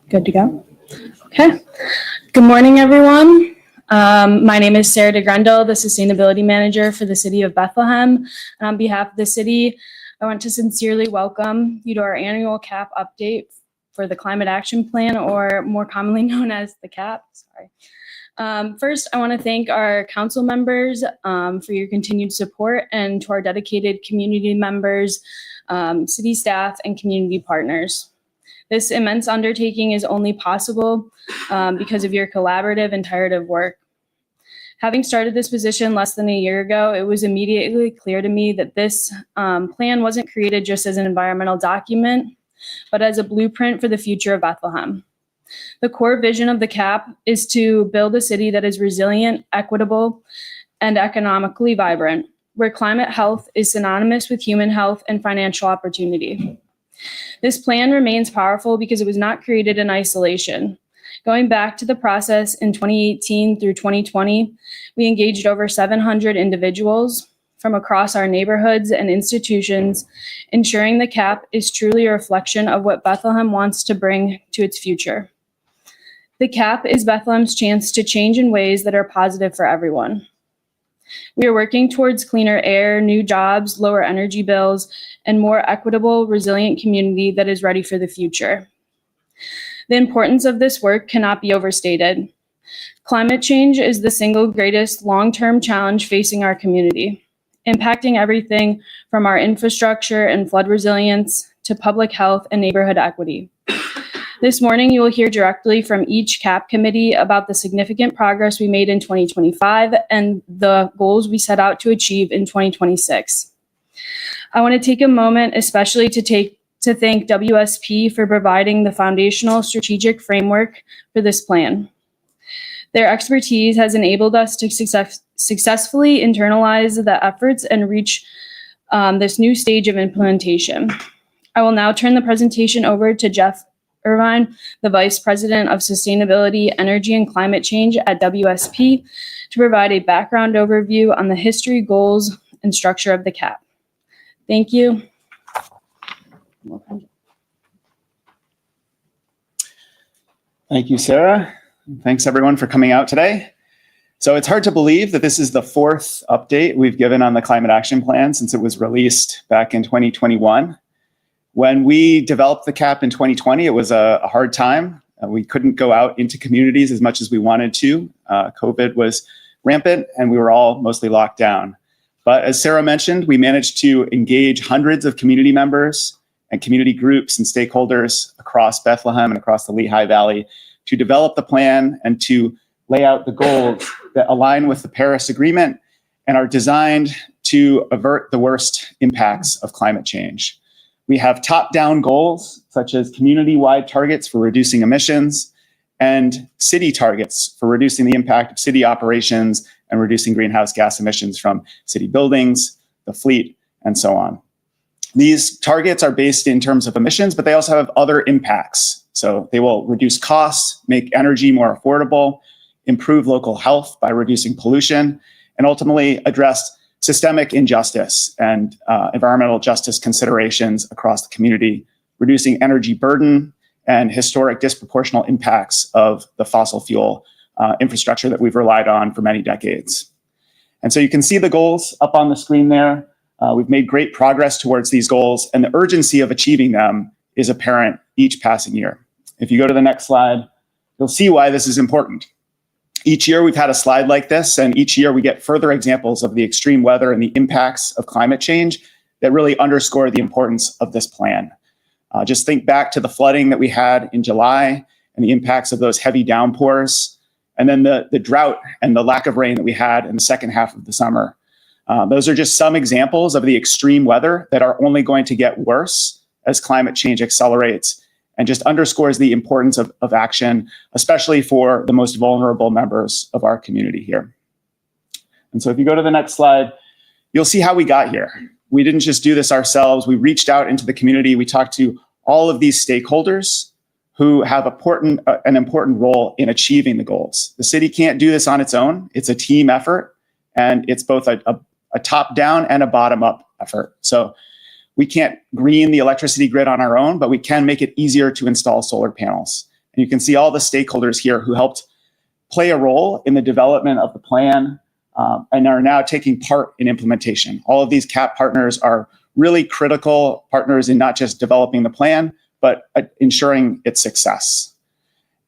Good to go? Okay. Good morning, everyone. My name is Sarah DeGrendel, the Sustainability Manager for the City of Bethlehem. And on behalf of the city, I want to sincerely welcome you to our annual CAP update for the Climate Action Plan, or more commonly known as the CAP. Sorry. First, I want to thank our council members for your continued support, and to our dedicated community members, city staff, and community partners. This immense undertaking is only possible because of your collaborative and iterative work. Having started this position less than a year ago, it was immediately clear to me that this plan wasn't created just as an environmental document, but as a blueprint for the future of Bethlehem. The core vision of the CAP is to build a city that is resilient, equitable, and economically vibrant, where climate health is synonymous with human health and financial opportunity. This plan remains powerful because it was not created in isolation. Going back to the process in 2018 through 2020, we engaged over 700 individuals from across our neighborhoods and institutions, ensuring the CAP is truly a reflection of what Bethlehem wants to bring to its future. The CAP is Bethlehem's chance to change in ways that are positive for everyone. We are working towards cleaner air, new jobs, lower energy bills, and more equitable, resilient community that is ready for the future. The importance of this work cannot be overstated. Climate change is the single greatest long-term challenge facing our community, impacting everything from our infrastructure and flood resilience to public health and neighborhood equity. This morning, you will hear directly from each CAP committee about the significant progress we made in 2025 and the goals we set out to achieve in 2026. I want to take a moment especially to thank WSP for providing the foundational strategic framework for this plan. Their expertise has enabled us to successfully internalize the efforts and reach this new stage of implementation. I will now turn the presentation over to Jeff Irvine, the Vice President of Sustainability, Energy, and Climate Change at WSP, to provide a background overview on the history, goals, and structure of the CAP. Thank you. Thank you, Sarah. Thanks, everyone, for coming out today. So it's hard to believe that this is the fourth update we've given on the Climate Action Plan since it was released back in 2021. When we developed the CAP in 2020, it was a hard time. We couldn't go out into communities as much as we wanted to. COVID was rampant, and we were all mostly locked down. But as Sarah mentioned, we managed to engage hundreds of community members and community groups and stakeholders across Bethlehem and across the Lehigh Valley to develop the plan and to lay out the goals that align with the Paris Agreement and are designed to avert the worst impacts of climate change. We have top-down goals, such as community-wide targets for reducing emissions and city targets for reducing the impact of city operations and reducing greenhouse gas emissions from city buildings, the fleet, and so on. These targets are based in terms of emissions, but they also have other impacts. So they will reduce costs, make energy more affordable, improve local health by reducing pollution, and ultimately address systemic injustice and environmental justice considerations across the community, reducing energy burden and historic disproportional impacts of the fossil fuel infrastructure that we've relied on for many decades. And so you can see the goals up on the screen there. We've made great progress towards these goals, and the urgency of achieving them is apparent each passing year. If you go to the next slide, you'll see why this is important. Each year we've had a slide like this, and each year we get further examples of the extreme weather and the impacts of climate change that really underscore the importance of this plan. Just think back to the flooding that we had in July and the impacts of those heavy downpours, and then the drought and the lack of rain that we had in the second half of the summer. Those are just some examples of the extreme weather that are only going to get worse as climate change accelerates and just underscores the importance of action, especially for the most vulnerable members of our community here. And so if you go to the next slide, you'll see how we got here. We didn't just do this ourselves. We reached out into the community. We talked to all of these stakeholders who have an important role in achieving the goals. The city can't do this on its own. It's a team effort, and it's both a top-down and a bottom-up effort. So we can't green the electricity grid on our own, but we can make it easier to install solar panels. And you can see all the stakeholders here who helped play a role in the development of the plan, and are now taking part in implementation. All of these CAP partners are really critical partners in not just developing the plan, but ensuring its success.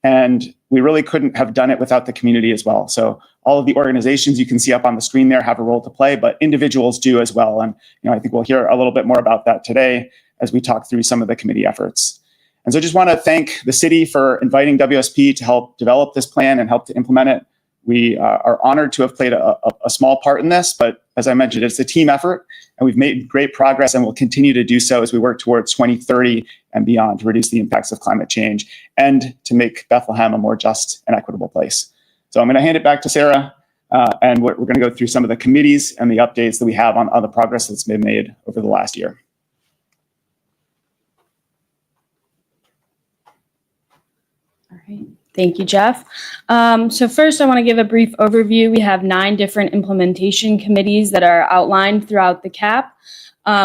And we really couldn't have done it without the community as well. So all of the organizations you can see up on the screen there have a role to play, but individuals do as well. And I think we'll hear a little bit more about that today as we talk through some of the committee efforts. And so I just want to thank the city for inviting WSP to help develop this plan and help to implement it. We are honored to have played a small part in this, but as I mentioned, it's a team effort, and we've made great progress and will continue to do so as we work towards 2030 and beyond to reduce the impacts of climate change and to make Bethlehem a more just and equitable place. So I'm going to hand it back to Sarah, and we're going to go through some of the committees and the updates that we have on the progress that's been made over the last year. All right. Thank you, Jeff. So first, I want to give a brief overview. We have 9 different implementation committees that are outlined throughout the CAP.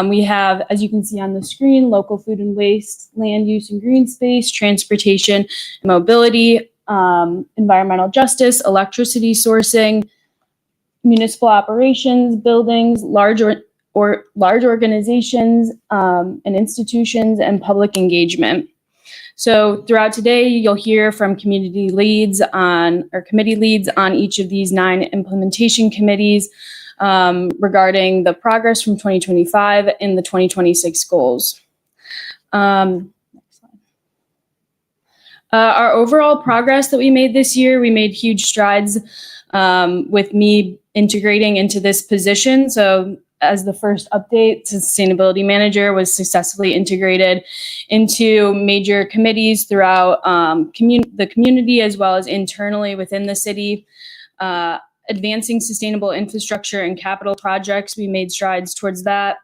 We have, as you can see on the screen, local food and waste, land use and green space, transportation and mobility, environmental justice, electricity sourcing, municipal operations, buildings, large organizations and institutions, and public engagement. So throughout today, you'll hear from community leads committee leads on each of these 9 implementation committees regarding the progress from 2025 and the 2026 goals. Next slide. Our overall progress that we made this year, we made huge strides with me integrating into this position. So as the first update, sustainability manager was successfully integrated into major committees throughout the community as well as internally within the city. Advancing sustainable infrastructure and capital projects, we made strides towards that.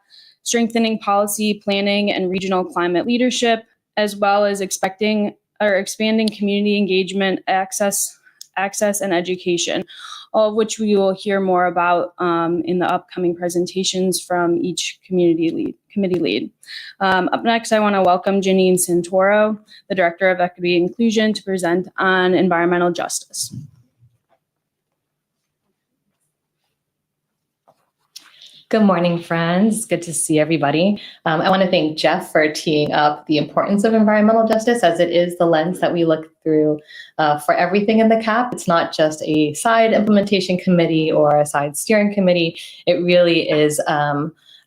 Strengthening policy, planning, and regional climate leadership, as well as expanding community engagement, access, and education, all of which we will hear more about in the upcoming presentations from each committee lead. Up next, I want to welcome Janine Santoro, the Director of Equity and Inclusion, to present on environmental justice. Good morning, friends. Good to see everybody. I want to thank Jeff for teeing up the importance of environmental justice, as it is the lens that we look through for everything in the CAP. It's not just a side implementation committee or a side steering committee. It really is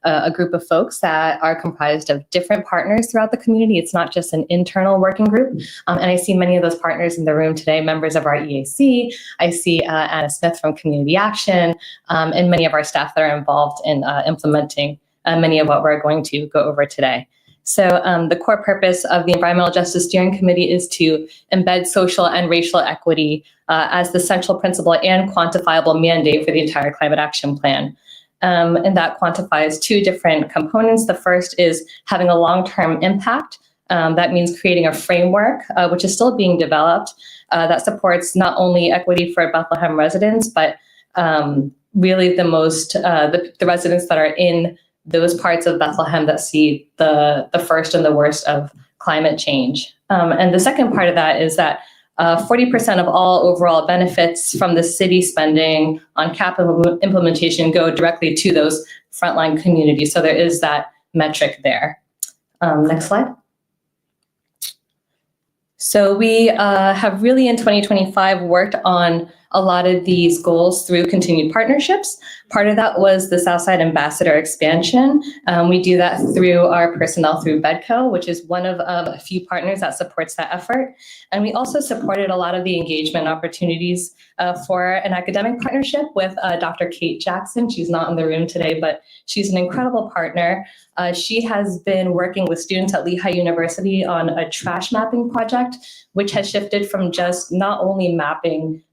a group of folks that are comprised of different partners throughout the community. It's not just an internal working group. And I see many of those partners in the room today, members of our EAC. I see Anna Smith from Community Action, and many of our staff that are involved in implementing many of what we're going to go over today. So the core purpose of the Environmental Justice Steering Committee is to embed social and racial equity as the central principle and quantifiable mandate for the entire climate action plan. And that quantifies 2 different components. The first is having a long-term impact. That means creating a framework, which is still being developed, that supports not only equity for Bethlehem residents, but really the residents that are in those parts of Bethlehem that see the first and the worst of climate change. And the second part of that is that 40% of all overall benefits from the city spending on capital implementation go directly to those frontline communities. So there is that metric there. Next slide. So we have really in 2025 worked on a lot of these goals through continued partnerships. Part of that was the Southside Ambassador expansion. We do that through our personnel through BEDCO, which is one of a few partners that supports that effort. And we also supported a lot of the engagement opportunities for an academic partnership with Dr. Kate Jackson. She's not in the room today, but she's an incredible partner. She has been working with students at Lehigh University on a trash mapping project, which has shifted from just not only mapping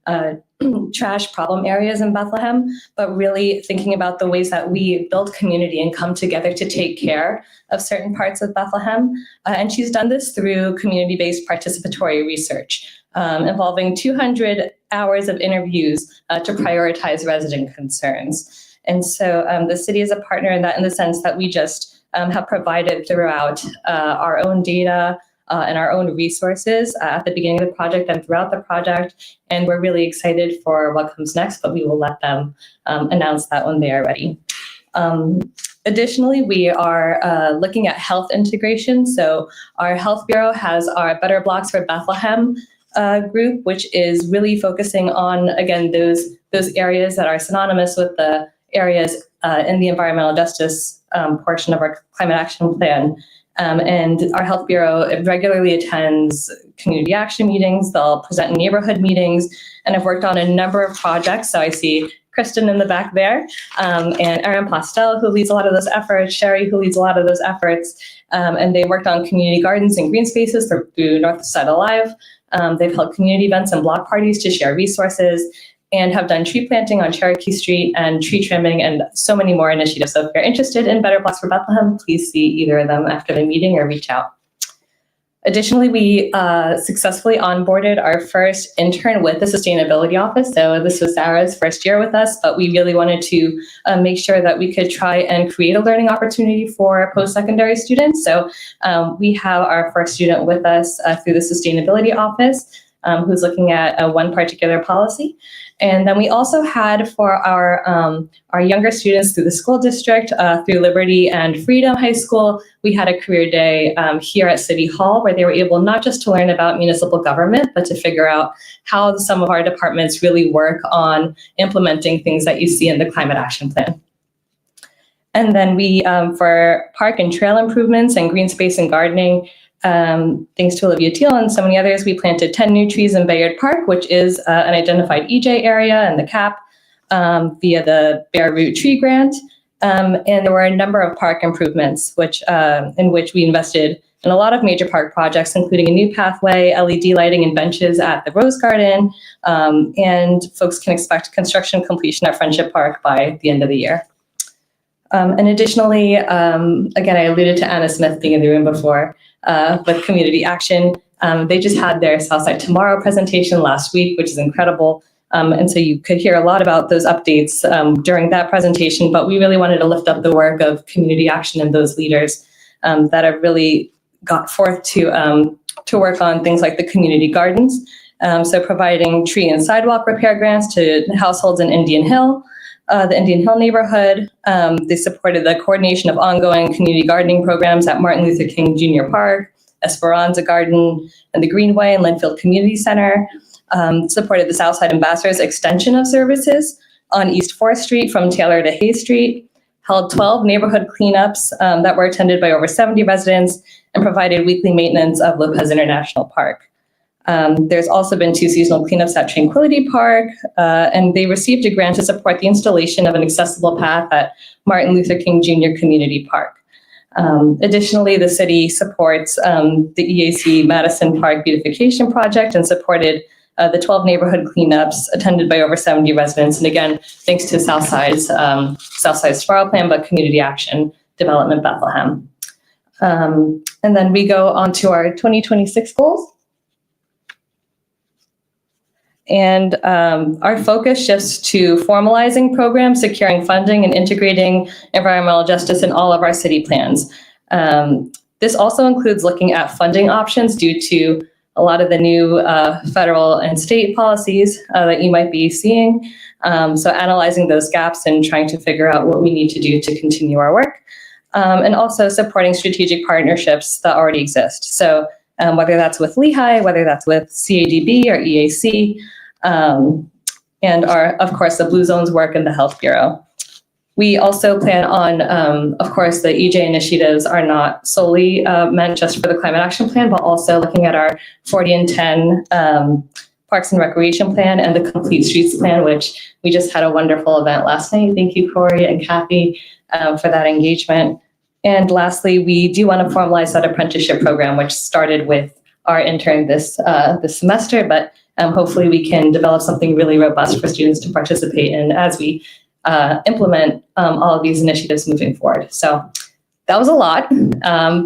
trash problem areas in Bethlehem, but really thinking about the ways that we build community and come together to take care of certain parts of Bethlehem. And she's done this through community-based participatory research, involving 200 hours of interviews to prioritize resident concerns. And so the city is a partner in that, in the sense that we just have provided throughout our own data and our own resources at the beginning of the project and throughout the project. And we're really excited for what comes next, but we will let them announce that when they are ready. Additionally, we are looking at health integration. So our Health Bureau has our Better Blocks for Bethlehem group, which is really focusing on, again, those areas that are synonymous with the areas in the environmental justice portion of our climate action plan. And our Health Bureau regularly attends community action meetings. They'll present in neighborhood meetings, and have worked on a number of projects. So I see Kristen in the back there, and Erin Postel, who leads a lot of those efforts, Sherry, who leads a lot of those efforts. And they worked on community gardens and green spaces through North Side Alive. They've held community events and block parties to share resources, and have done tree planting on Cherokee Street and tree trimming and so many more initiatives. So if you're interested in Better Blocks for Bethlehem, please see either of them after the meeting or reach out. Additionally, we successfully onboarded our first intern with the Sustainability Office. So this was Sarah's first year with us, but we really wanted to make sure that we could try and create a learning opportunity for post-secondary students. So we have our first student with us through the Sustainability Office, who's looking at one particular policy. And then we also had for our younger students through the school district, through Liberty and Freedom High School, we had a career day here at City Hall, where they were able not just to learn about municipal government, but to figure out how some of our departments really work on implementing things that you see in the Climate Action Plan. And then we, for park and trail improvements and green space and gardening, thanks to Olivia Teal and so many others, we planted 10 new trees in Bayard Park, which is an identified EJ area in the CAP via the Bare Root Tree Grant. And there were a number of park improvements in which we invested in a lot of major park projects, including a new pathway, LED lighting and benches at the Rose Garden, and folks can expect construction completion at Friendship Park by the end of the year. And additionally, again, I alluded to Anna Smith being in the room before, with Community Action. They just had their Southside Tomorrow presentation last week, which is incredible. And so you could hear a lot about those updates during that presentation, but we really wanted to lift up the work of Community Action and those leaders that have really got forth to work on things like the community gardens. So providing tree and sidewalk repair grants to households in Indian Hill, the Indian Hill neighborhood. They supported the coordination of ongoing community gardening programs at Martin Luther King Jr. Park, Esperanza Garden, and the Greenway and Linfield Community Center. Supported the Southside Ambassadors extension of services on East 4th Street from Taylor to Hayes Street, held 12 neighborhood cleanups that were attended by over 70 residents, and provided weekly maintenance of Lopez International Park. There's also been 2 seasonal cleanups at Tranquility Park, and they received a grant to support the installation of an accessible path at Martin Luther King Jr. Community Park. Additionally, the city supports the EAC Madison Park Beautification Project and supported the 12 neighborhood cleanups attended by over 70 residents. And again, thanks to Southside's Tomorrow Plan, but Community Action Development Bethlehem. And then we go on to our 2026 goals. And our focus shifts to formalizing programs, securing funding, and integrating environmental justice in all of our city plans. This also includes looking at funding options due to a lot of the new federal and state policies that you might be seeing. So analyzing those gaps and trying to figure out what we need to do to continue our work. And also supporting strategic partnerships that already exist. So whether that's with Lehigh, whether that's with CADB or EAC, and of course, the Blue Zones work in the Health Bureau. We also plan on, of course, the EJ initiatives are not solely meant just for the climate action plan, but also looking at our 40 and 10 Parks and Recreation plan and the Complete Streets plan, which we just had a wonderful event last night. Thank you, Corey and Kathy, for that engagement. And lastly, we do want to formalize that apprenticeship program, which started with our intern this semester, but hopefully we can develop something really robust for students to participate in as we implement all of these initiatives moving forward. So that was a lot,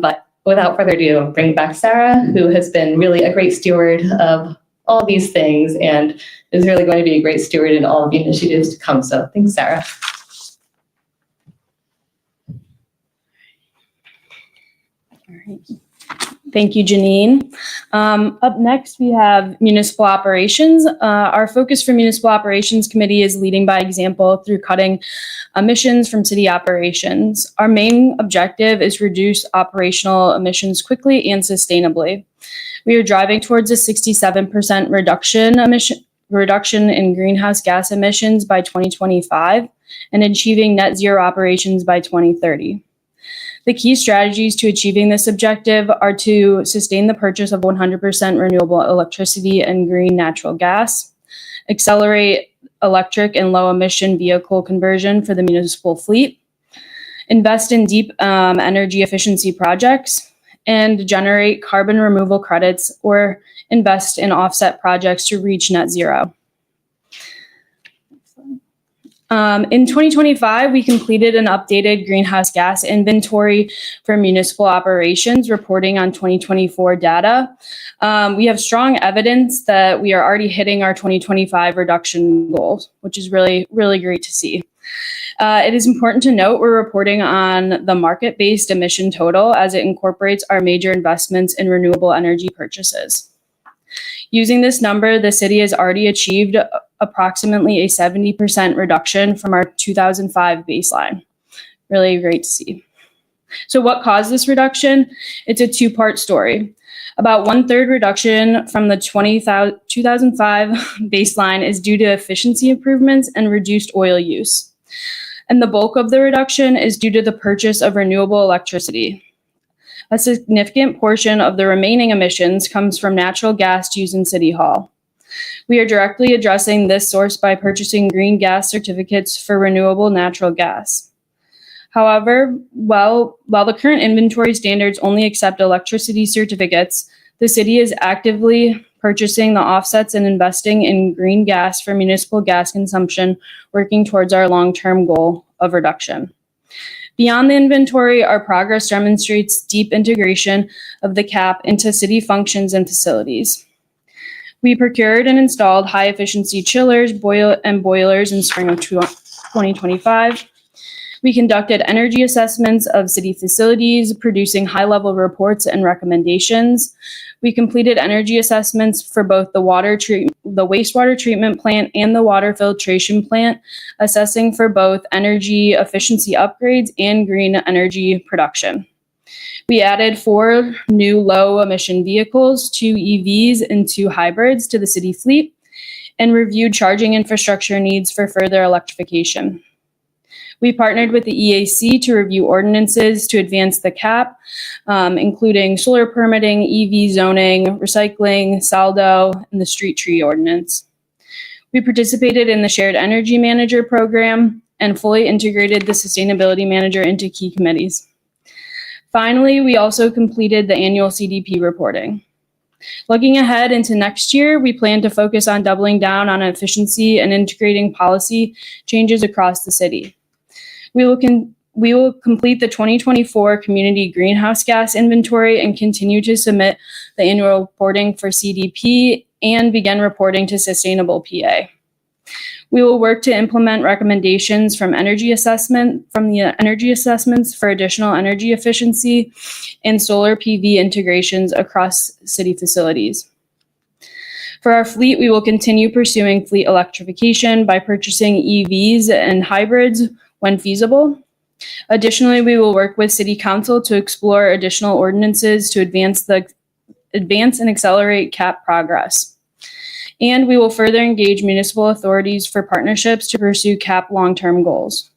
but without further ado, bring back Sarah, who has been really a great steward of all these things and is really going to be a great steward in all of the initiatives to come. So thanks, Sarah. All right. Thank you, Janine. Up next, we have municipal operations. Our focus for Municipal Operations Committee is leading by example through cutting emissions from city operations. Our main objective is reduce operational emissions quickly and sustainably. We are driving towards a 67% reduction in greenhouse gas emissions by 2025 and achieving net zero operations by 2030. The key strategies to achieving this objective are to sustain the purchase of 100% renewable electricity and green natural gas, accelerate electric and low emission vehicle conversion for the municipal fleet, invest in deep energy efficiency projects, and generate carbon removal credits or invest in offset projects to reach net zero. In 2025, we completed an updated greenhouse gas inventory for municipal operations, reporting on 2024 data. We have strong evidence that we are already hitting our 2025 reduction goals, which is really, really great to see. It is important to note we're reporting on the market-based emission total as it incorporates our major investments in renewable energy purchases. Using this number, the city has already achieved approximately a 70% reduction from our 2005 baseline. Really great to see. So what caused this reduction? It's a two-part story. About 1/3 reduction from the 2005 baseline is due to efficiency improvements and reduced oil use. And the bulk of the reduction is due to the purchase of renewable electricity. A significant portion of the remaining emissions comes from natural gas used in City Hall. We are directly addressing this source by purchasing green gas certificates for renewable natural gas. However, while the current inventory standards only accept electricity certificates, the city is actively purchasing the offsets and investing in green gas for municipal gas consumption, working towards our long-term goal of reduction. Beyond the inventory, our progress demonstrates deep integration of the CAP into city functions and facilities. We procured and installed high-efficiency chillers and boilers in spring of 2025. We conducted energy assessments of city facilities, producing high-level reports and recommendations. We completed energy assessments for both the wastewater treatment plant and the water filtration plant, assessing for both energy efficiency upgrades and green energy production. We added 4 new low-emission vehicles, 2 EVs and 2 hybrids to the city fleet, and reviewed charging infrastructure needs for further electrification. We partnered with the EAC to review ordinances to advance the CAP, including solar permitting, EV zoning, recycling, saldo, and the street tree ordinance. We participated in the Shared Energy Manager program and fully integrated the Sustainability Manager into key committees. Finally, we also completed the annual CDP reporting. Looking ahead into next year, we plan to focus on doubling down on efficiency and integrating policy changes across the city. We will complete the 2024 community greenhouse gas inventory and continue to submit the annual reporting for CDP and begin reporting to Sustainable PA. We will work to implement recommendations from the energy assessments for additional energy efficiency and solar PV integrations across city facilities. For our fleet, we will continue pursuing fleet electrification by purchasing EVs and hybrids when feasible. Additionally, we will work with City Council to explore additional ordinances to advance and accelerate CAP progress. And we will further engage municipal authorities for partnerships to pursue CAP long-term goals.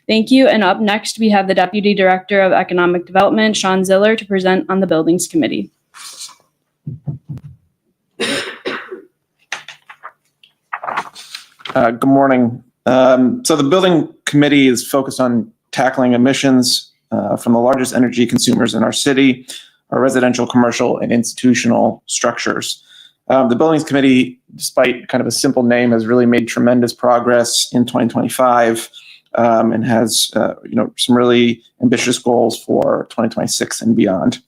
Thank you. And up next, we have the Deputy Director of Economic Development, Sean Ziller, to present on the Buildings Committee. Good morning. So the Building Committee is focused on tackling emissions from the largest energy consumers in our city, our residential, commercial, and institutional structures. The Buildings Committee, despite kind of a simple name, has really made tremendous progress in 2025 and has some really ambitious goals for 2026 and beyond.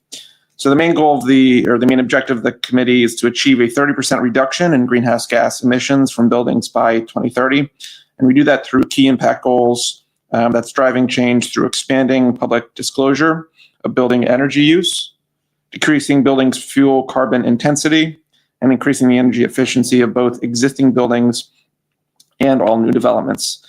So the main goal of the main objective of the committee is to achieve a 30% reduction in greenhouse gas emissions from buildings by 2030. And we do that through key impact goals that's driving change through expanding public disclosure of building energy use, decreasing buildings' fuel carbon intensity, and increasing the energy efficiency of both existing buildings and all new developments.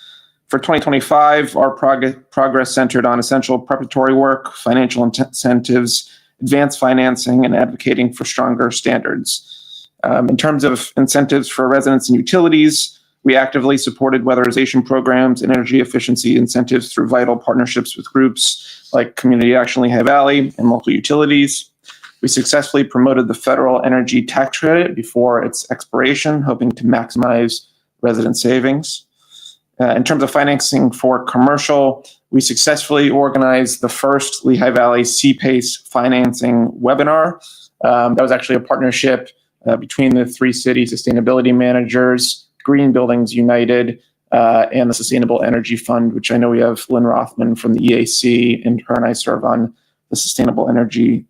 For 2025, our progress centered on essential preparatory work, financial incentives, advanced financing, and advocating for stronger standards. In terms of incentives for residents and utilities, we actively supported weatherization programs and energy efficiency incentives through vital partnerships with groups like Community Action Lehigh Valley and local utilities. We successfully promoted the federal energy tax credit before its expiration, hoping to maximize resident savings. In terms of financing for commercial, we successfully organized the first Lehigh Valley CPACE financing webinar. That was actually a partnership between the three city sustainability managers, Green Buildings United, and the Sustainable Energy Fund, which I know we have Lynn Rothman from the EAC, and her and I serve on the Sustainable Energy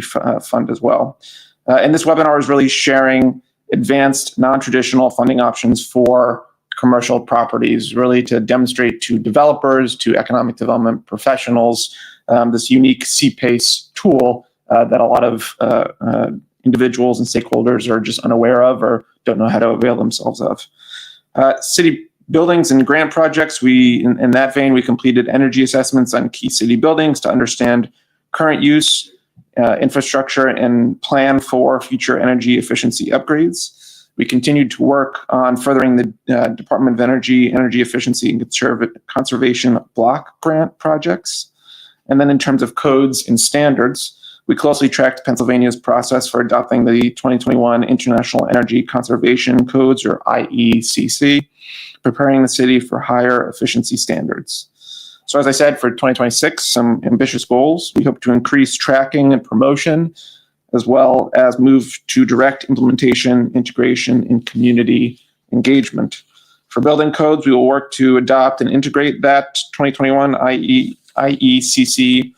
Fund as well. And this webinar is really sharing advanced non-traditional funding options for commercial properties, really to demonstrate to developers, to economic development professionals, this unique CPACE tool that a lot of individuals and stakeholders are just unaware of or don't know how to avail themselves of. City buildings and grant projects, in that vein, we completed energy assessments on key city buildings to understand current use, infrastructure, and plan for future energy efficiency upgrades. We continued to work on furthering the Department of Energy Efficiency and Conservation block grant projects. And then in terms of codes and standards, we closely tracked Pennsylvania's process for adopting the 2021 International Energy Conservation Codes, or IECC, preparing the city for higher efficiency standards. So as I said, for 2026, some ambitious goals. We hope to increase tracking and promotion, as well as move to direct implementation, integration, and community engagement. For building codes, we will work to adopt and integrate that 2021 IECC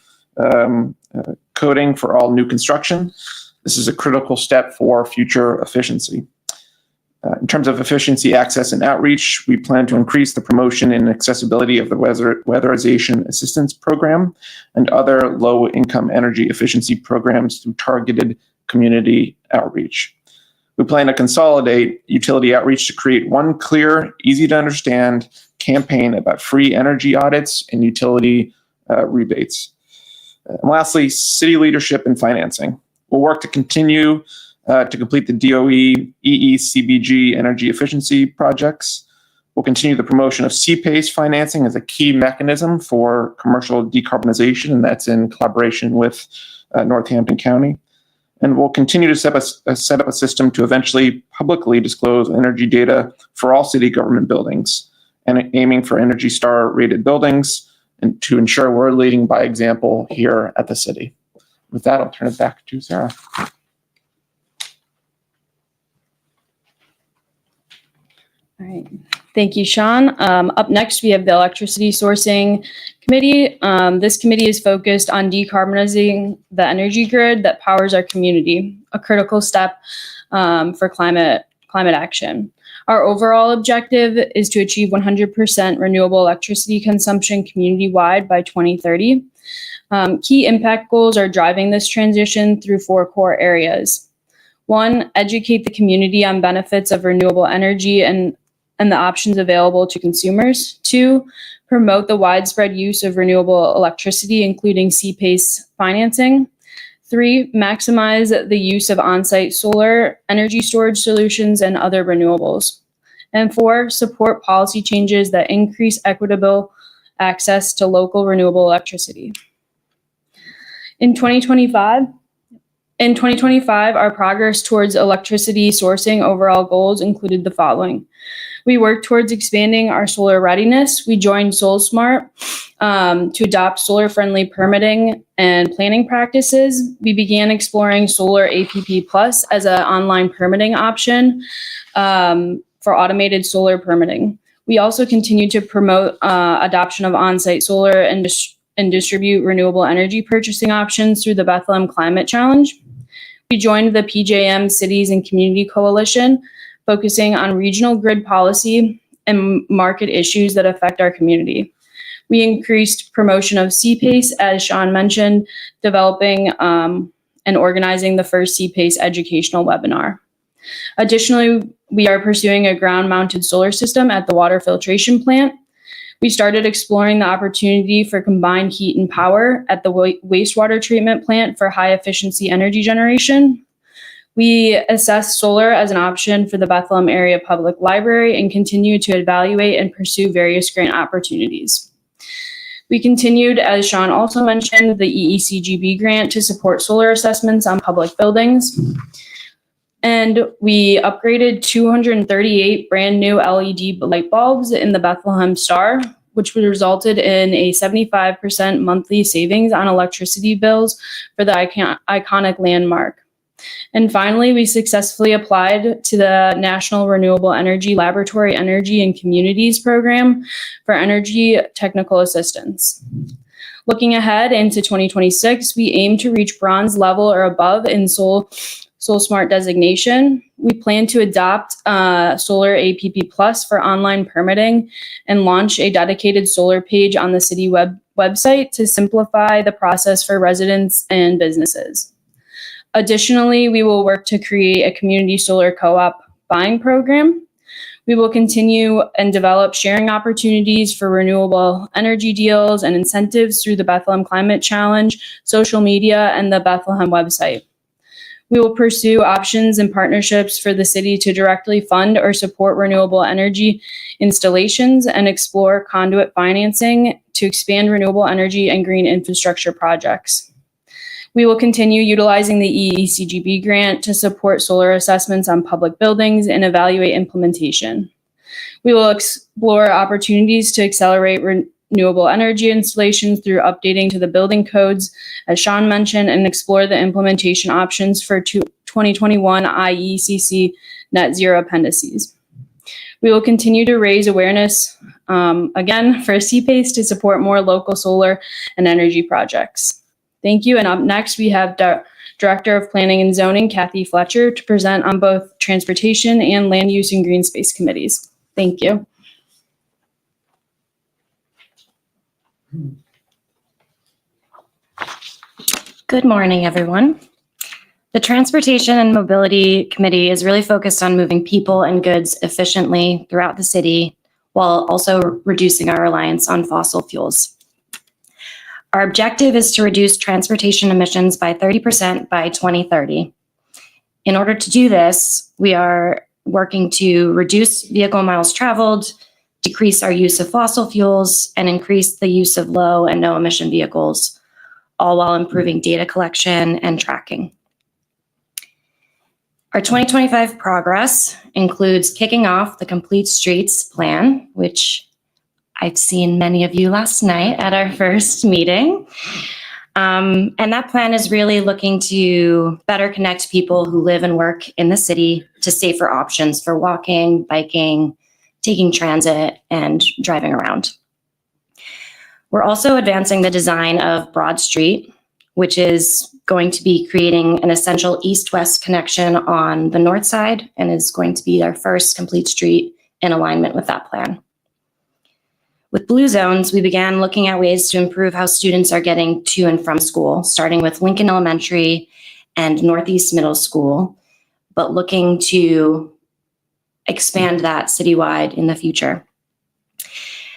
coding for all new construction. This is a critical step for future efficiency. In terms of efficiency, access, and outreach, we plan to increase the promotion and accessibility of the Weatherization Assistance Program and other low-income energy efficiency programs through targeted community outreach. We plan to consolidate utility outreach to create one clear, easy-to-understand campaign about free energy audits and utility rebates. And lastly, city leadership and financing. We'll work to continue to complete the DOE EECBG energy efficiency projects. We'll continue the promotion of CPACE financing as a key mechanism for commercial decarbonization, and that's in collaboration with Northampton County. And we'll continue to set up a system to eventually publicly disclose energy data for all city government buildings, and aiming for Energy Star rated buildings, and to ensure we're leading by example here at the city. With that, I'll turn it back to Sarah. All right. Thank you, Sean. Up next, we have the Electricity Sourcing Committee. This committee is focused on decarbonizing the energy grid that powers our community, a critical step for climate action. Our overall objective is to achieve 100% renewable electricity consumption community-wide by 2030. Key impact goals are driving this transition through 4 core areas. 1, educate the community on benefits of renewable energy and the options available to consumers. 2, promote the widespread use of renewable electricity, including CPACE financing. 3, maximize the use of on-site solar energy storage solutions and other renewables. And 4, support policy changes that increase equitable access to local renewable electricity. In 2025, our progress towards electricity sourcing overall goals included the following. We worked towards expanding our solar readiness. We joined SolSmart to adopt solar-friendly permitting and planning practices. We began exploring Solar APP Plus as an online permitting option for automated solar permitting. We also continued to promote adoption of on-site solar and distribute renewable energy purchasing options through the Bethlehem Climate Challenge. We joined the PJM Cities and Community Coalition, focusing on regional grid policy and market issues that affect our community. We increased promotion of CPACE, as Sean mentioned, developing and organizing the first CPACE educational webinar. Additionally, we are pursuing a ground-mounted solar system at the water filtration plant. We started exploring the opportunity for combined heat and power at the wastewater treatment plant for high-efficiency energy generation. We assessed solar as an option for the Bethlehem Area Public Library and continue to evaluate and pursue various grant opportunities. We continued, as Sean also mentioned, the EECGB grant to support solar assessments on public buildings. And we upgraded 238 brand new LED light bulbs in the Bethlehem Star, which resulted in a 75% monthly savings on electricity bills for the iconic landmark. And finally, we successfully applied to the National Renewable Energy Laboratory Energy and Communities Program for energy technical assistance. Looking ahead into 2026, we aim to reach bronze level or above in SolSmart designation. We plan to adopt Solar APP Plus for online permitting and launch a dedicated solar page on the city website to simplify the process for residents and businesses. Additionally, we will work to create a community solar co-op buying program. We will continue and develop sharing opportunities for renewable energy deals and incentives through the Bethlehem Climate Challenge, social media, and the Bethlehem website. We will pursue options and partnerships for the city to directly fund or support renewable energy installations and explore conduit financing to expand renewable energy and green infrastructure projects. We will continue utilizing the EECGB grant to support solar assessments on public buildings and evaluate implementation. We will explore opportunities to accelerate renewable energy installations through updating to the building codes, as Sean mentioned, and explore the implementation options for 2021 IECC net zero appendices. We will continue to raise awareness, again, for CPACE to support more local solar and energy projects. Thank you. And up next, we have Director of Planning and Zoning, Kathy Fletcher, to present on both transportation and land use and green space committees. Thank you. Good morning, everyone. The Transportation and Mobility Committee is really focused on moving people and goods efficiently throughout the city while also reducing our reliance on fossil fuels. Our objective is to reduce transportation emissions by 30% by 2030. In order to do this, we are working to reduce vehicle miles traveled, decrease our use of fossil fuels, and increase the use of low and no emission vehicles, all while improving data collection and tracking. Our 2025 progress includes kicking off the Complete Streets Plan, which I've seen many of you last night at our first meeting. And that plan is really looking to better connect people who live and work in the city to safer options for walking, biking, taking transit, and driving around. We're also advancing the design of Broad Street, which is going to be creating an essential east-west connection on the north side and is going to be our first complete street in alignment with that plan. With Blue Zones, we began looking at ways to improve how students are getting to and from school, starting with Lincoln Elementary and Northeast Middle School, but looking to expand that citywide in the future.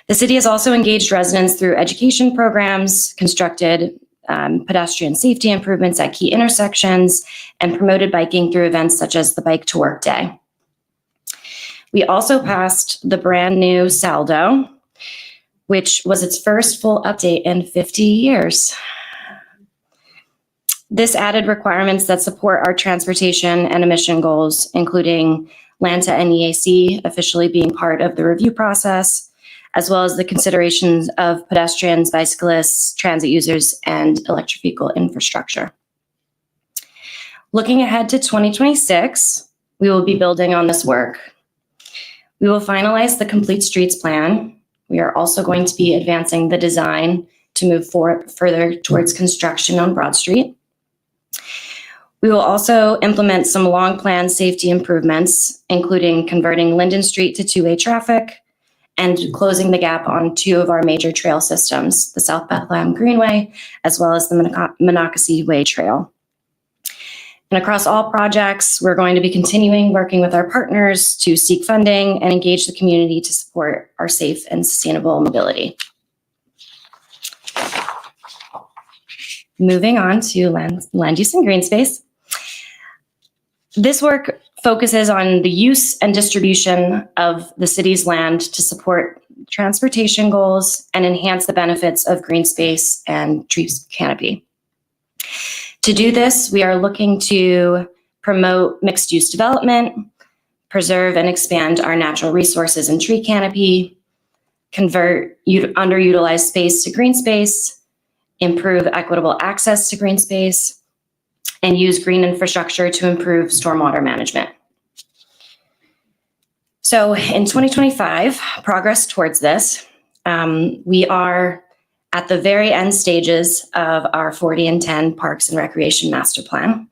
The city has also engaged residents through education programs, constructed pedestrian safety improvements at key intersections, and promoted biking through events such as the Bike to Work Day. We also passed the brand new Saldo, which was its first full update in 50 years. This added requirements that support our transportation and emission goals, including LANTA and EAC officially being part of the review process, as well as the considerations of pedestrians, bicyclists, transit users, and electric vehicle infrastructure. Looking ahead to 2026, we will be building on this work. We will finalize the complete streets plan. We are also going to be advancing the design to move further towards construction on Broad Street. We will also implement some long-planned safety improvements, including converting Linden Street to two-way traffic and closing the gap on two of our major trail systems, the South Bethlehem Greenway, as well as the Monocacy Way Trail. And across all projects, we're going to be continuing working with our partners to seek funding and engage the community to support our safe and sustainable mobility. Moving on to land use and green space. This work focuses on the use and distribution of the city's land to support transportation goals and enhance the benefits of green space and tree canopy. To do this, we are looking to promote mixed-use development, preserve and expand our natural resources and tree canopy, convert underutilized space to green space, improve equitable access to green space, and use green infrastructure to improve stormwater management. So in 2025, progress towards this, we are at the very end stages of our 40 and 10 Parks and Recreation Master Plan.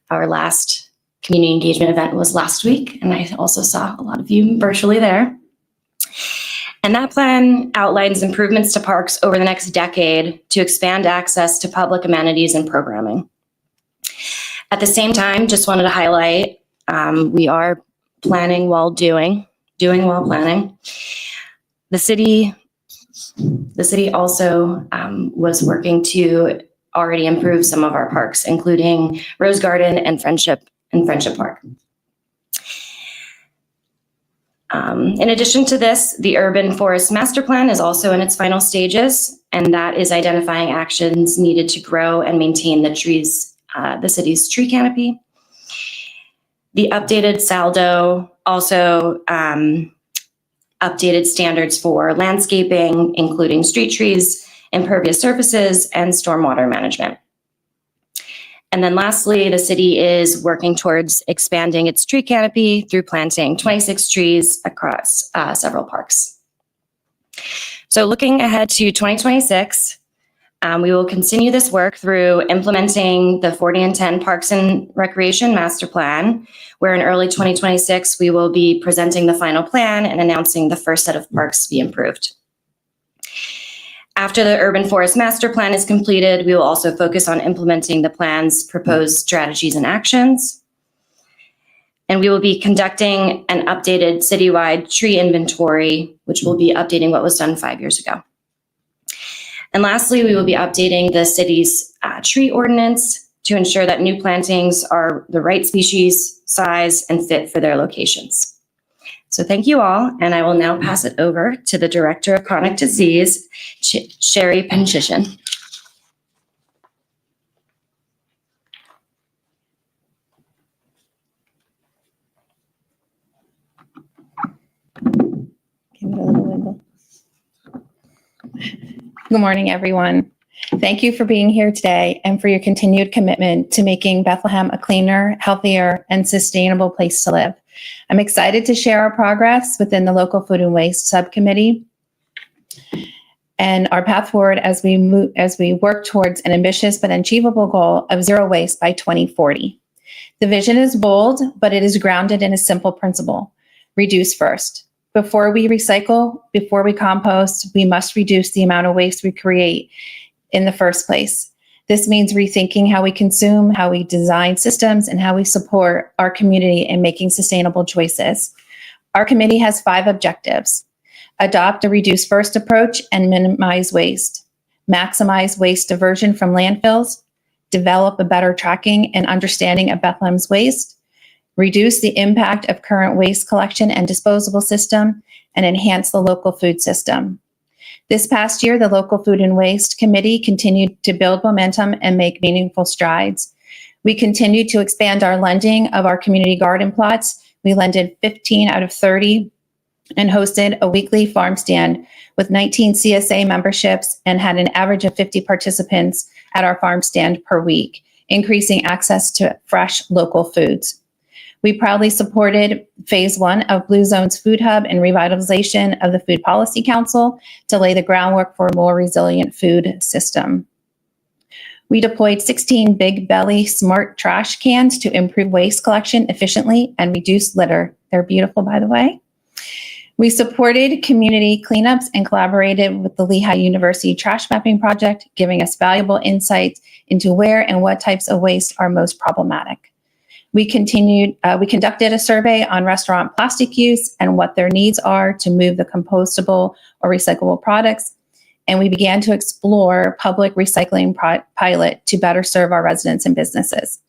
Our last community engagement event was last week, and I also saw a lot of you virtually there. And that plan outlines improvements to parks over the next decade to expand access to public amenities and programming. At the same time, just wanted to highlight, we are planning while doing while planning. The city also was working to already improve some of our parks, including Rose Garden and Friendship Park. In addition to this, the Urban Forest Master Plan is also in its final stages, and that is identifying actions needed to grow and maintain the city's tree canopy. The updated Saldo also updated standards for landscaping, including street trees, impervious surfaces, and stormwater management. And then lastly, the city is working towards expanding its tree canopy through planting 26 trees across several parks. So looking ahead to 2026, we will continue this work through implementing the 40 and 10 Parks and Recreation Master Plan, where in early 2026, we will be presenting the final plan and announcing the first set of parks to be improved. After the Urban Forest Master Plan is completed, we will also focus on implementing the plan's proposed strategies and actions. And we will be conducting an updated citywide tree inventory, which will be updating what was done 5 years ago. And lastly, we will be updating the city's tree ordinance to ensure that new plantings are the right species, size, and fit for their locations. So thank you all, and I will now pass it over to the Director of Chronic Disease, Sherry Penchishin. Give it a little wiggle. Good morning, everyone. Thank you for being here today and for your continued commitment to making Bethlehem a cleaner, healthier, and sustainable place to live. I'm excited to share our progress within the Local Food and Waste Subcommittee and our path forward as we work towards an ambitious but achievable goal of zero waste by 2040. The vision is bold, but it is grounded in a simple principle: reduce first. Before we recycle, before we compost, we must reduce the amount of waste we create in the first place. This means rethinking how we consume, how we design systems, and how we support our community in making sustainable choices. Our committee has 5 objectives: adopt a reduce first approach and minimize waste, maximize waste diversion from landfills, develop a better tracking and understanding of Bethlehem's waste, reduce the impact of current waste collection and disposal system, and enhance the local food system. This past year, the Local Food and Waste Committee continued to build momentum and make meaningful strides. We continued to expand our lending of our community garden plots. We lended 15 out of 30 and hosted a weekly farm stand with 19 CSA memberships and had an average of 50 participants at our farm stand per week, increasing access to fresh local foods. We proudly supported phase 1 of Blue Zone's Food Hub and revitalization of the Food Policy Council to lay the groundwork for a more resilient food system. We deployed 16 Big Belly smart trash cans to improve waste collection efficiently and reduce litter. They're beautiful, by the way. We supported community cleanups and collaborated with the Lehigh University Trash Mapping Project, giving us valuable insights into where and what types of waste are most problematic. We conducted a survey on restaurant plastic use and what their needs are to move the compostable or recyclable products. And we began to explore public recycling pilot to better serve our residents and businesses.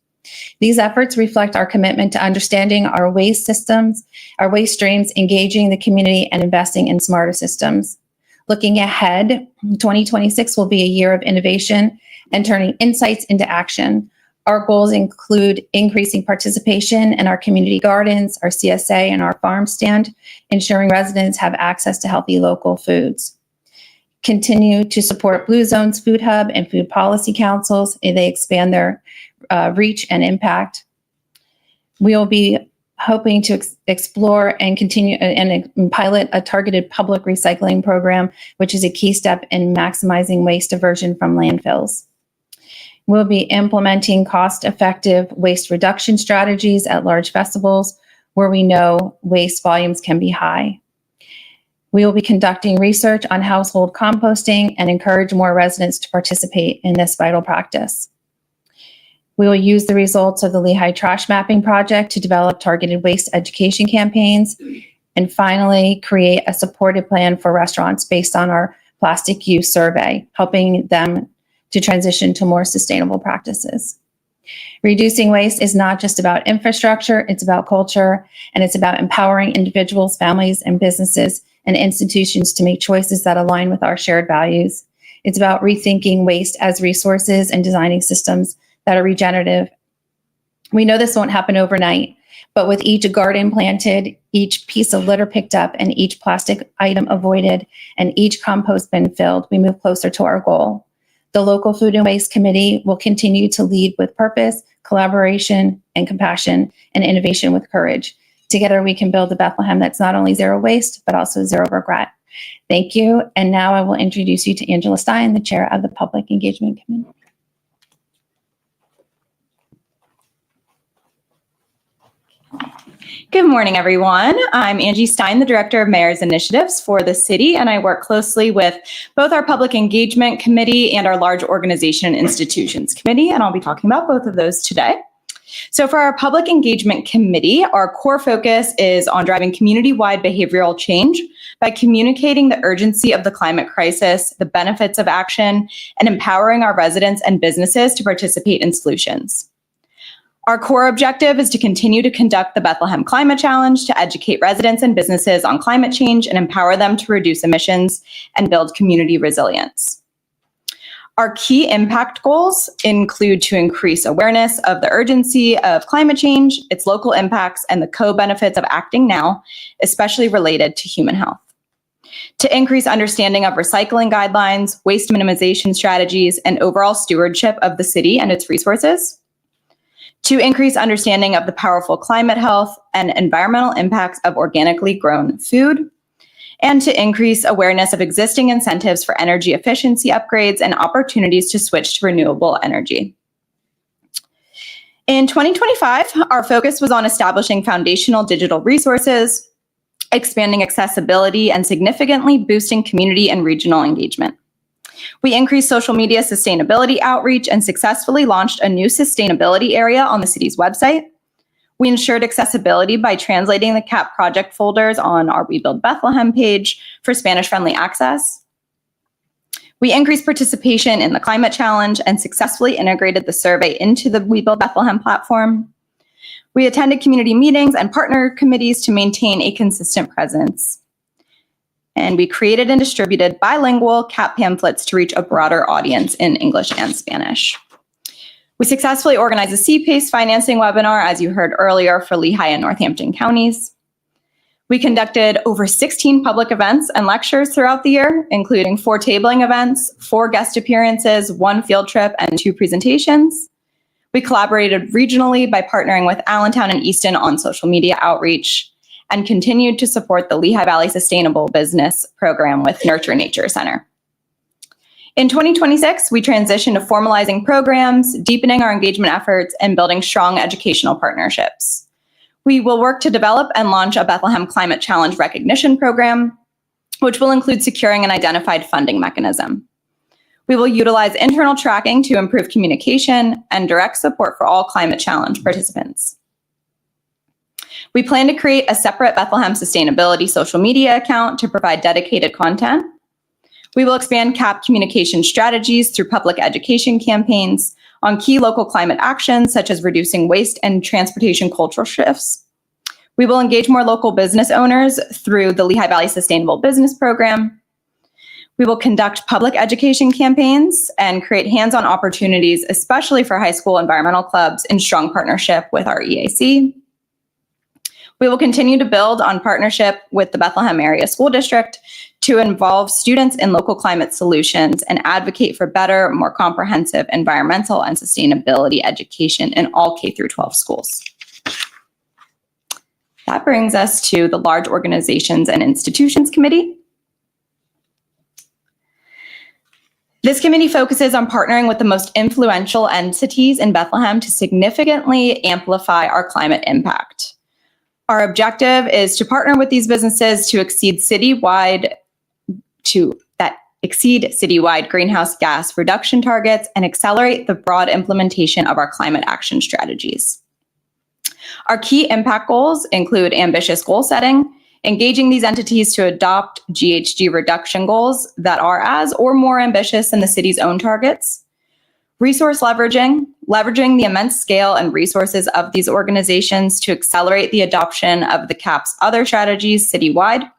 These efforts reflect our commitment to understanding our waste systems, our waste streams, engaging the community, and investing in smarter systems. Looking ahead, 2026 will be a year of innovation and turning insights into action. Our goals include increasing participation in our community gardens, our CSA, and our farm stand, ensuring residents have access to healthy local foods. Continue to support Blue Zone's Food Hub and Food Policy Councils as they expand their reach and impact. We will be hoping to explore and continue and pilot a targeted public recycling program, which is a key step in maximizing waste diversion from landfills. We'll be implementing cost-effective waste reduction strategies at large festivals where we know waste volumes can be high. We will be conducting research on household composting and encourage more residents to participate in this vital practice. We will use the results of the Lehigh Trash Mapping Project to develop targeted waste education campaigns. And finally, create a supported plan for restaurants based on our plastic use survey, helping them to transition to more sustainable practices. Reducing waste is not just about infrastructure, it's about culture, and it's about empowering individuals, families, and businesses and institutions to make choices that align with our shared values. It's about rethinking waste as resources and designing systems that are regenerative. We know this won't happen overnight, but with each garden planted, each piece of litter picked up, and each plastic item avoided, and each compost bin filled, we move closer to our goal. The Local Food and Waste Committee will continue to lead with purpose, collaboration, and compassion, and innovation with courage. Together, we can build a Bethlehem that's not only zero waste, but also zero regret. Thank you. And now I will introduce you to Angela Stein, the chair of the Public Engagement Committee. Good morning, everyone. I'm Angie Stein, the Director of Mayor's Initiatives for the city, and I work closely with both our Public Engagement Committee and our Large Organization and Institutions Committee, and I'll be talking about both of those today. So for our Public Engagement Committee, our core focus is on driving community-wide behavioral change by communicating the urgency of the climate crisis, the benefits of action, and empowering our residents and businesses to participate in solutions. Our core objective is to continue to conduct the Bethlehem Climate Challenge to educate residents and businesses on climate change and empower them to reduce emissions and build community resilience. Our key impact goals include to increase awareness of the urgency of climate change, its local impacts, and the co-benefits of acting now, especially related to human health. To increase understanding of recycling guidelines, waste minimization strategies, and overall stewardship of the city and its resources. To increase understanding of the powerful climate health and environmental impacts of organically grown food, and to increase awareness of existing incentives for energy efficiency upgrades and opportunities to switch to renewable energy. In 2025, our focus was on establishing foundational digital resources, expanding accessibility, and significantly boosting community and regional engagement. We increased social media sustainability outreach and successfully launched a new sustainability area on the city's website. We ensured accessibility by translating the CAP project folders on our We Build Bethlehem page for Spanish-friendly access. We increased participation in the climate challenge and successfully integrated the survey into the We Build Bethlehem platform. We attended community meetings and partner committees to maintain a consistent presence. And we created and distributed bilingual CAP pamphlets to reach a broader audience in English and Spanish. We successfully organized a CPACE financing webinar, as you heard earlier, for Lehigh and Northampton counties. We conducted over 16 public events and lectures throughout the year, including 4 tabling events, 4 guest appearances, 1 field trip, and 2 presentations. We collaborated regionally by partnering with Allentown and Easton on social media outreach, and continued to support the Lehigh Valley Sustainable Business Program with Nurture Nature Center. In 2026, we transitioned to formalizing programs, deepening our engagement efforts, and building strong educational partnerships. We will work to develop and launch a Bethlehem Climate Challenge recognition program, which will include securing an identified funding mechanism. We will utilize internal tracking to improve communication and direct support for all climate challenge participants. We plan to create a separate Bethlehem Sustainability social media account to provide dedicated content. We will expand CAP communication strategies through public education campaigns on key local climate actions, such as reducing waste and transportation cultural shifts. We will engage more local business owners through the Lehigh Valley Sustainable Business Program. We will conduct public education campaigns and create hands-on opportunities, especially for high school environmental clubs, in strong partnership with our EAC. We will continue to build on partnership with the Bethlehem Area School District to involve students in local climate solutions and advocate for better, more comprehensive environmental and sustainability education in all K-12 schools. That brings us to the Large Organizations and Institutions Committee. This committee focuses on partnering with the most influential entities in Bethlehem to significantly amplify our climate impact. Our objective is to partner with these businesses to exceed citywide greenhouse gas reduction targets and accelerate the broad implementation of our climate action strategies. Our key impact goals include ambitious goal setting, engaging these entities to adopt GHG reduction goals that are as or more ambitious than the city's own targets, resource leveraging the immense scale and resources of these organizations to accelerate the adoption of the CAP's other strategies citywide,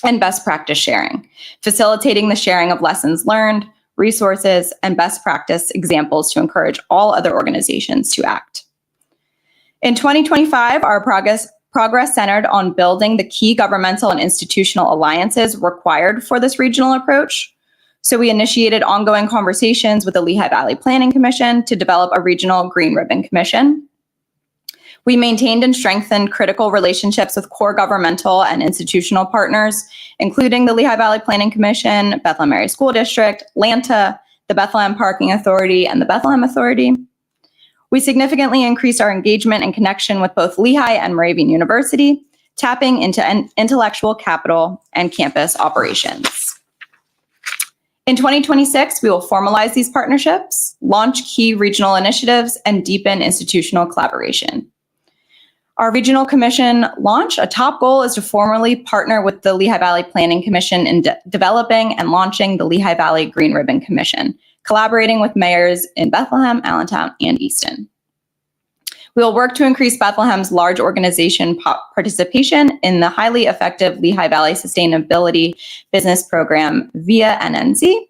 and best practice sharing, facilitating the sharing of lessons learned, resources, and best practice examples to encourage all other organizations to act. In 2025, our progress centered on building the key governmental and institutional alliances required for this regional approach. So we initiated ongoing conversations with the Lehigh Valley Planning Commission to develop a regional Green Ribbon Commission. We maintained and strengthened critical relationships with core governmental and institutional partners, including the Lehigh Valley Planning Commission, Bethlehem Area School District, LANTA, the Bethlehem Parking Authority, and the Bethlehem Authority. We significantly increased our engagement and connection with both Lehigh and Moravian University, tapping into intellectual capital and campus operations. In 2026, we will formalize these partnerships, launch key regional initiatives, and deepen institutional collaboration. Our regional commission launch, a top goal is to formally partner with the Lehigh Valley Planning Commission in developing and launching the Lehigh Valley Green Ribbon Commission, collaborating with mayors in Bethlehem, Allentown, and Easton. We will work to increase Bethlehem's large organization participation in the highly effective Lehigh Valley Sustainability Business Program via NNZ.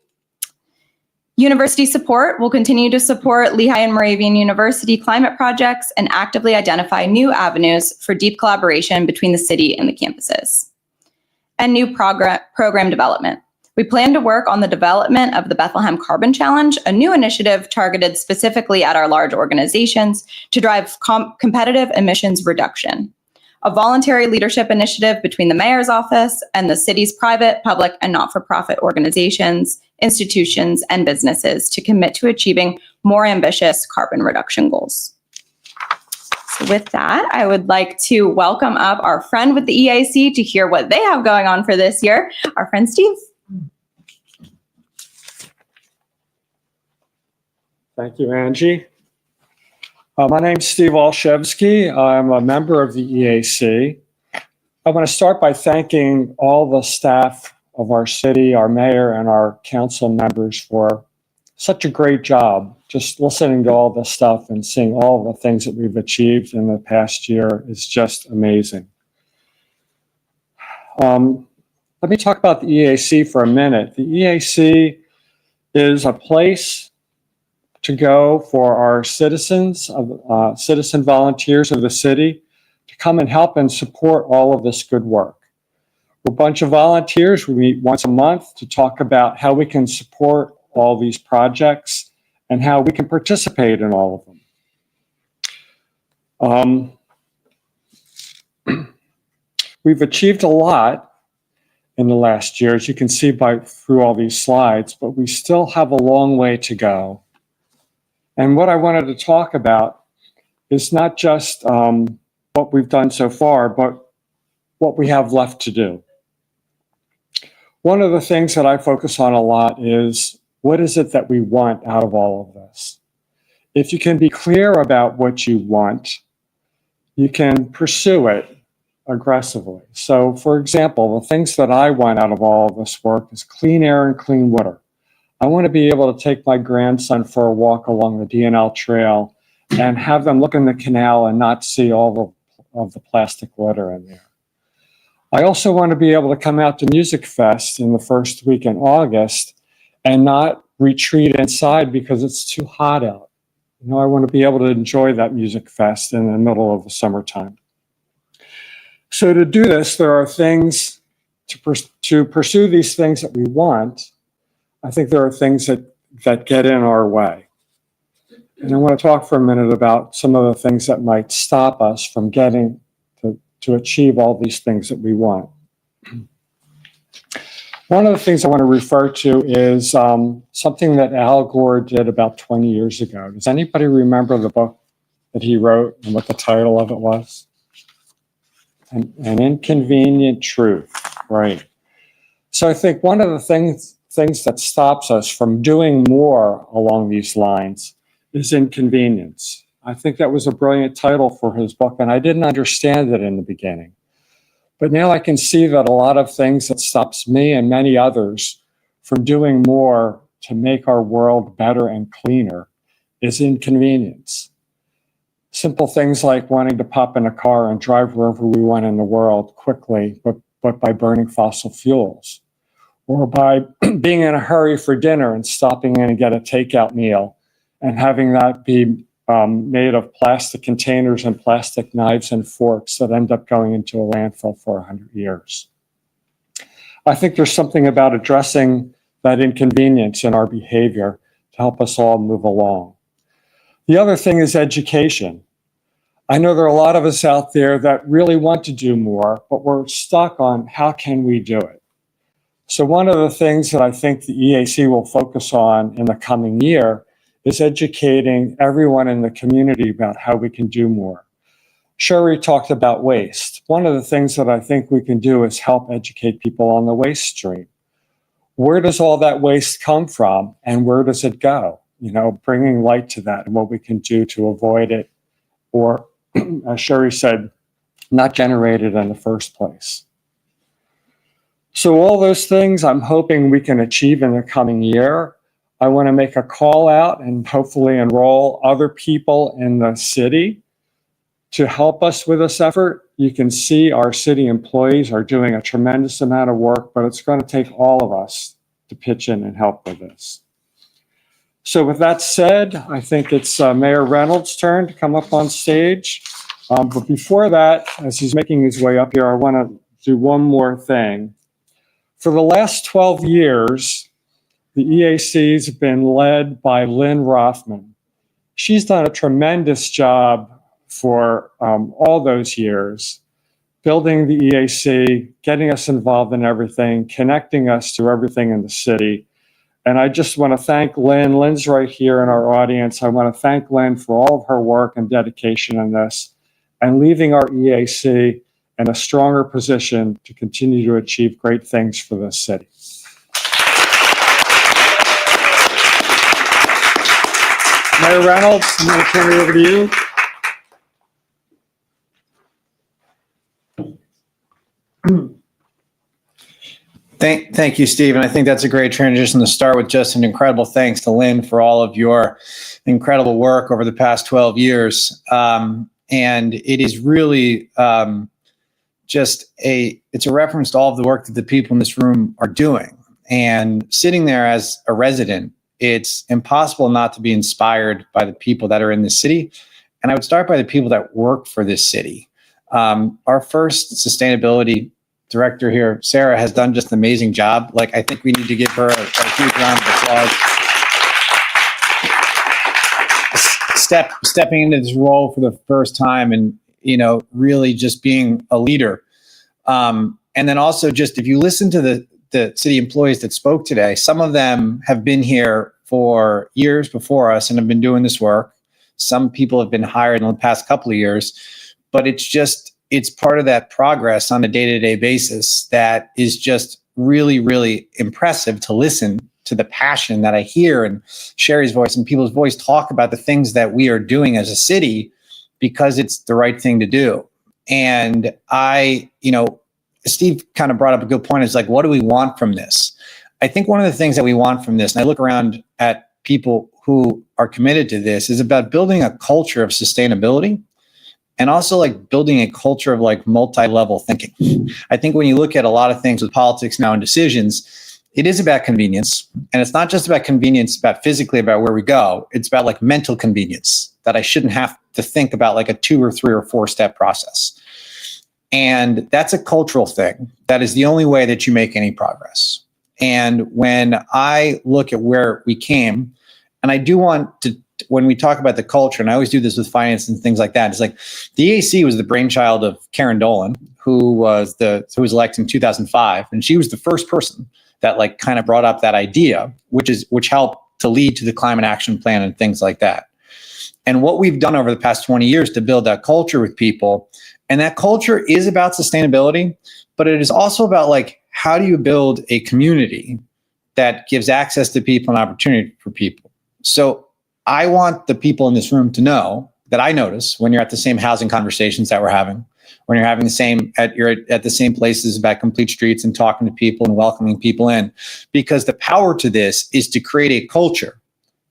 University support will continue to support Lehigh and Moravian University climate projects and actively identify new avenues for deep collaboration between the city and the campuses. And new program development. We plan to work on the development of the Bethlehem Carbon Challenge, a new initiative targeted specifically at our large organizations to drive competitive emissions reduction. A voluntary leadership initiative between the mayor's office and the city's private, public, and not-for-profit organizations, institutions, and businesses to commit to achieving more ambitious carbon reduction goals. So with that, I would like to welcome up our friend with the EAC to hear what they have going on for this year, our friend Steve. Thank you, Angie. My name's Steve Olszewski. I'm a member of the EAC. I want to start by thanking all the staff of our city, our mayor, and our council members for such a great job. Just listening to all this stuff and seeing all the things that we've achieved in the past year is just amazing. Let me talk about the EAC for a minute. The EAC is a place to go for our citizens, citizen volunteers of the city, to come and help and support all of this good work. We're a bunch of volunteers. We meet once a month to talk about how we can support all these projects and how we can participate in all of them. We've achieved a lot in the last year, as you can see through all these slides, but we still have a long way to go. And what I wanted to talk about is not just what we've done so far, but what we have left to do. One of the things that I focus on a lot is, what is it that we want out of all of this? If you can be clear about what you want, you can pursue it aggressively. So, for example, the things that I want out of all of this work is clean air and clean water. I want to be able to take my grandson for a walk along the DNL trail and have them look in the canal and not see all of the plastic litter in there. I also want to be able to come out to Music Fest in the first week in August and not retreat inside because it's too hot out. You know, I want to be able to enjoy that Music Fest in the middle of the summertime. So to do this, there are things to pursue these things that we want. I think there are things that get in our way. And I want to talk for a minute about some of the things that might stop us from getting to achieve all these things that we want. One of the things I want to refer to is something that Al Gore did about 20 years ago. Does anybody remember the book that he wrote and what the title of it was? An Inconvenient Truth, right? So I think one of the things that stops us from doing more along these lines is inconvenience. I think that was a brilliant title for his book, and I didn't understand it in the beginning. But now I can see that a lot of things that stops me and many others from doing more to make our world better and cleaner is inconvenience. Simple things like wanting to pop in a car and drive wherever we want in the world quickly, but by burning fossil fuels. Or by being in a hurry for dinner and stopping in and get a takeout meal and having that be made of plastic containers and plastic knives and forks that end up going into a landfill for 100 years. I think there's something about addressing that inconvenience in our behavior to help us all move along. The other thing is education. I know there are a lot of us out there that really want to do more, but we're stuck on how can we do it. So one of the things that I think the EAC will focus on in the coming year is educating everyone in the community about how we can do more. Sherry talked about waste. One of the things that I think we can do is help educate people on the waste stream. Where does all that waste come from and where does it go? You know, bringing light to that and what we can do to avoid it, or as Sherry said, not generate it in the first place. So all those things I'm hoping we can achieve in the coming year. I want to make a call out and hopefully enroll other people in the city to help us with this effort. You can see our city employees are doing a tremendous amount of work, but it's going to take all of us to pitch in and help with this. So with that said, I think it's Mayor Reynolds' turn to come up on stage. But before that, as he's making his way up here, I want to do one more thing. For the last 12 years, the EAC has been led by Lynn Rothman. She's done a tremendous job for all those years, building the EAC, getting us involved in everything, connecting us to everything in the city. And I just want to thank Lynn. Lynn's right here in our audience. I want to thank Lynn for all of her work and dedication in this and leaving our EAC in a stronger position to continue to achieve great things for this city. Mayor Reynolds, I'm going to turn it over to you. Thank you, Steve. And I think that's a great transition to start with just an incredible thanks to Lynn for all of your incredible work over the past 12 years. And it is really it's a reference to all of the work that the people in this room are doing. And sitting there as a resident, it's impossible not to be inspired by the people that are in the city. And I would start by the people that work for this city. Our first sustainability director here, Sarah, has done just an amazing job. Like, I think we need to give her a huge round of applause. Stepping into this role for the first time and, really just being a leader. And then also just, if you listen to the city employees that spoke today, some of them have been here for years before us and have been doing this work. Some people have been hired in the past couple of years, but it's part of that progress on a day-to-day basis that is just really, really impressive to listen to the passion that I hear in Sherry's voice and people's voice talk about the things that we are doing as a city because it's the right thing to do. And Steve kind of brought up a good point. Is like, what do we want from this? I think one of the things that we want from this, and I look around at people who are committed to this, is about building a culture of sustainability. And also like building a culture of like multi-level thinking. I think when you look at a lot of things with politics now and decisions, it is about convenience. And it's not just about convenience, about physically about where we go. It's about like mental convenience, that I shouldn't have to think about like a 2 or 3 or 4 step process. And that's a cultural thing. That is the only way that you make any progress. And when I look at where we came, and I do want to, when we talk about the culture, and I always do this with finance and things like that, it's like the EAC was the brainchild of Karen Dolan, who was elected in 2005. And she was the first person that like kind of brought up that idea, which helped to lead to the climate action plan and things like that. And what we've done over the past 20 years to build that culture with people, and that culture is about sustainability, but it is also about like, how do you build a community that gives access to people and opportunity for people? So I want the people in this room to know that I notice when you're at the same housing conversations that we're having, when you're having you're at the same places about complete streets and talking to people and welcoming people in, because the power to this is to create a culture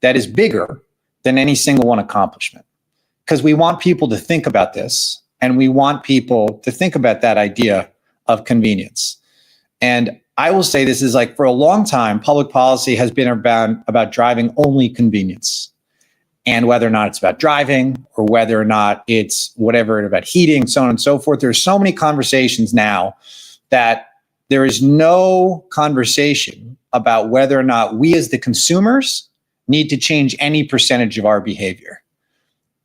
that is bigger than any single one accomplishment. Because we want people to think about this, and we want people to think about that idea of convenience. And I will say this is like, for a long time, public policy has been about driving only convenience. And whether or not it's about driving or whether or not it's whatever about heating, so on and so forth, there's so many conversations now that there is no conversation about whether or not we as the consumers need to change any percentage of our behavior.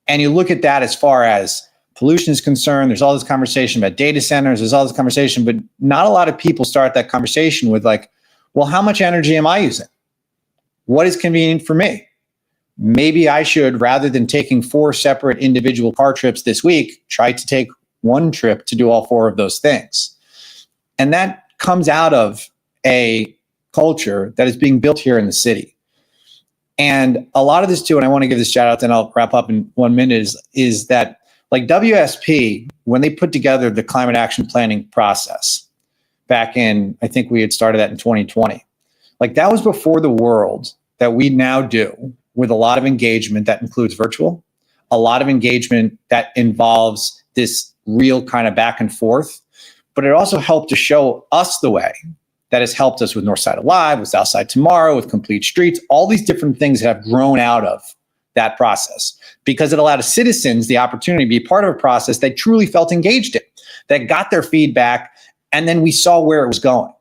And you look at that as far as pollution is concerned, there's all this conversation about data centers, there's all this conversation, but not a lot of people start that conversation with like, well, how much energy am I using? What is convenient for me? Maybe I should, rather than taking 4 separate individual car trips this week, try to take 1 trip to do all 4 of those things. And that comes out of a culture that is being built here in the city. And a lot of this too, and I want to give this shout out, and I'll wrap up in 1 minute, is that like WSP, when they put together the climate action planning process back in, I think we had started that in 2020, like that was before the world that we now do, with a lot of engagement that includes virtual, a lot of engagement that involves this real kind of back and forth, but it also helped to show us the way that has helped us with Northside Alive, with Southside Tomorrow, with Complete Streets, all these different things that have grown out of that process, because it allowed citizens the opportunity to be part of a process they truly felt engaged in, that got their feedback, and then we saw where it was going.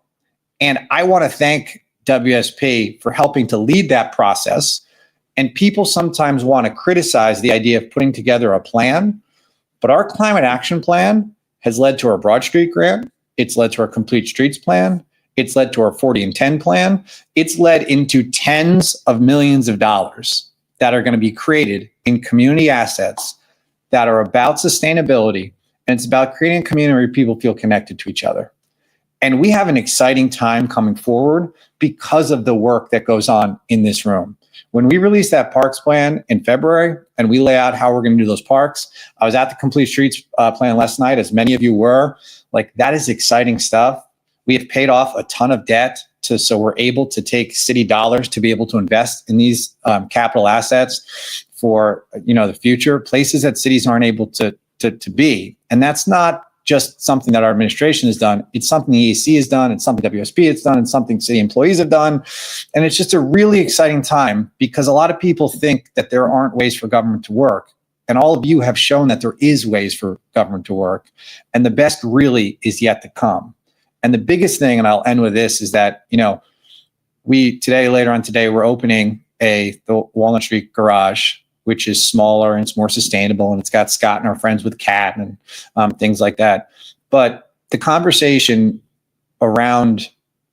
And I want to thank WSP for helping to lead that process. And people sometimes want to criticize the idea of putting together a plan, but our climate action plan has led to our Broad Street grant. It's led to our Complete Streets plan. It's led to our 40 and 10 plan. It's led into tens of millions of dollars that are going to be created in community assets that are about sustainability. And it's about creating a community where people feel connected to each other. And we have an exciting time coming forward because of the work that goes on in this room. When we release that parks plan in February and we lay out how we're going to do those parks, I was at the Complete Streets plan last night, as many of you were. Like, that is exciting stuff. We have paid off a ton of debt so we're able to take city dollars to be able to invest in these capital assets for the future, places that cities aren't able to be. And that's not just something that our administration has done. It's something the EAC has done. It's something WSP has done. It's something city employees have done. And it's just a really exciting time because a lot of people think that there aren't ways for government to work. And all of you have shown that there is ways for government to work. And the best really is yet to come. And the biggest thing, and I'll end with this, is that, later on today, we're opening the Walnut Street garage, which is smaller and it's more sustainable. And it's got Scott and our friends with Cat and things like that. But the conversation around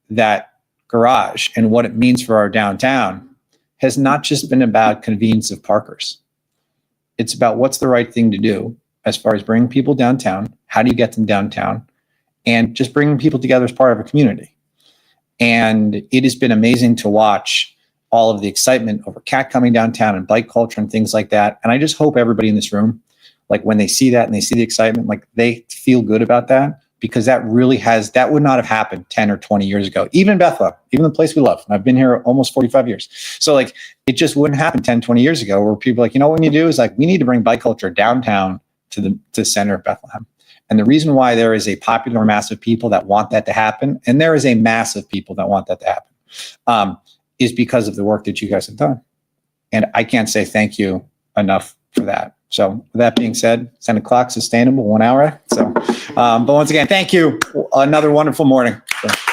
that garage and what it means for our downtown has not just been about convenience of parkers. It's about what's the right thing to do as far as bringing people downtown. How do you get them downtown? And just bringing people together as part of a community. And it has been amazing to watch all of the excitement over Cat coming downtown and bike culture and things like that. And I just hope everybody in this room, like when they see that and they see the excitement, like they feel good about that, because that would not have happened 10 or 20 years ago. Even Bethlehem, even the place we love. I've been here almost 45 years. So like, it just wouldn't happen 10, 20 years ago where people are like, what we need to do is like, we need to bring bike culture downtown to the center of Bethlehem. And the reason why there is a popular mass of people that want that to happen, and there is a mass of people that want that to happen, is because of the work that you guys have done. And I can't say thank you enough for that. So with that being said, 10 o'clock, sustainable, 1 hour. So, but once again, thank you. Another wonderful morning. So.